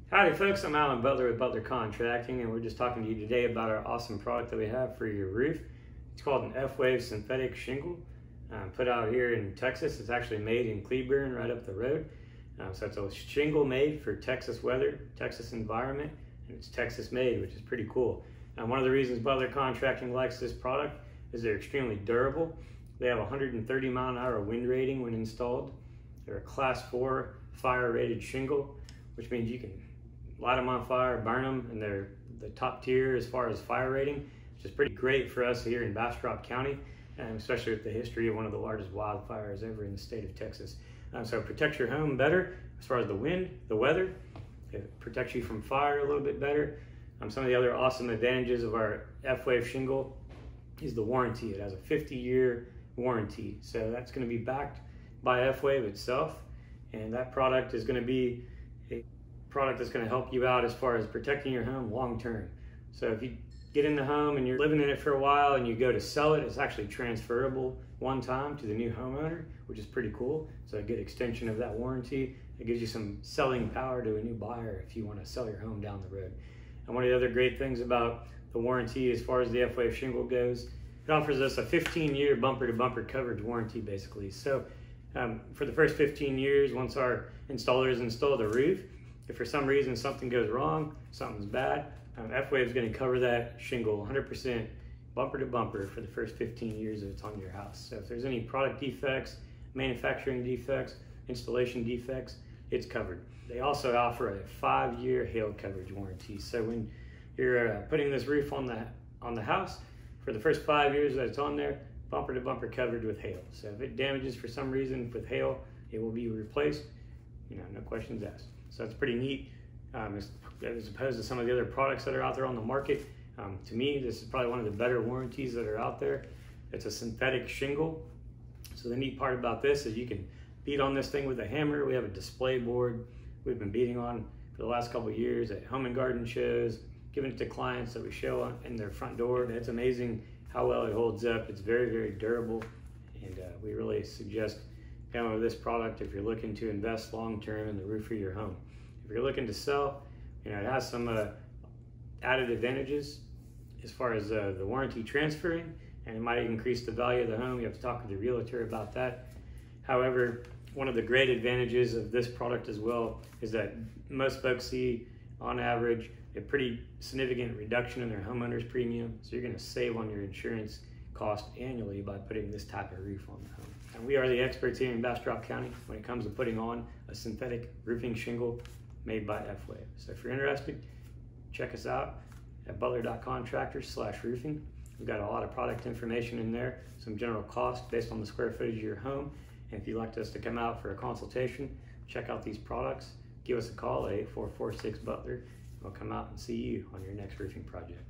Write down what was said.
Howdy folks, I'm Alan Butler with Butler Contracting, and we're just talking to you today about our awesome product that we have for your roof. It's called an F-WAVE synthetic shingle, put out here in Texas. It's actually made in Cleburne, right up the road. So it's a shingle made for Texas weather, Texas environment, and it's Texas made, which is pretty cool. One of the reasons Butler Contracting likes this product is they're extremely durable. They have a 130 mile an hour wind rating when installed. They're a class 4 fire rated shingle, which means you can light them on fire, burn them, and they're the top tier as far as fire rating, which is pretty great for us here in Bastrop County, and especially with the history of one of the largest wildfires ever in the state of Texas. So it protects your home better as far as the wind, the weather. It protects you from fire a little bit better. Some of the other awesome advantages of our F-WAVE shingle is the warranty. It has a 50-year warranty, so that's going to be backed by F-WAVE itself, and that product is going to be a product that's going to help you out as far as protecting your home long term. So if you get in the home and you're living in it for a while and you go to sell it, it's actually transferable one time to the new homeowner, which is pretty cool. So a good extension of that warranty. It gives you some selling power to a new buyer if you want to sell your home down the road. And one of the other great things about the warranty as far as the F-WAVE shingle goes, it offers us a 15-year bumper-to-bumper coverage warranty basically. So for the first 15 years, once our installers install the roof, if for some reason something goes wrong, something's bad, F-WAVE is going to cover that shingle 100% bumper to bumper for the first 15 years that it's on your house. So if there's any product defects, manufacturing defects, installation defects, it's covered. They also offer a 5-year hail coverage warranty. So when you're putting this roof on the house, for the first 5 years that it's on there, bumper to bumper coverage with hail. So if it damages for some reason with hail, it will be replaced, no questions asked. So that's pretty neat as opposed to some of the other products that are out there on the market. To me, this is probably one of the better warranties that are out there. It's a synthetic shingle. So the neat part about this is you can beat on this thing with a hammer. We have a display board we've been beating on for the last couple of years at home and garden shows, giving it to clients that we show in their front door. It's amazing how well it holds up. It's very, very durable, and we really suggest going with this product if you're looking to invest long-term in the roof of your home. If you're looking to sell, it has some added advantages as far as the warranty transferring, and it might increase the value of the home. You have to talk with the realtor about that. However, one of the great advantages of this product as well is that most folks see, on average, a pretty significant reduction in their homeowner's premium. So you're going to save on your insurance cost annually by putting this type of roof on the home. And we are the experts here in Bastrop County when it comes to putting on a synthetic roofing shingle made by F-WAVE. So if you're interested, check us out at butler.contractors/roofing. We've got a lot of product information in there, some general cost based on the square footage of your home. And if you'd like us to come out for a consultation, check out these products, give us a call at 8446-BUTLER. We'll come out and see you on your next roofing project.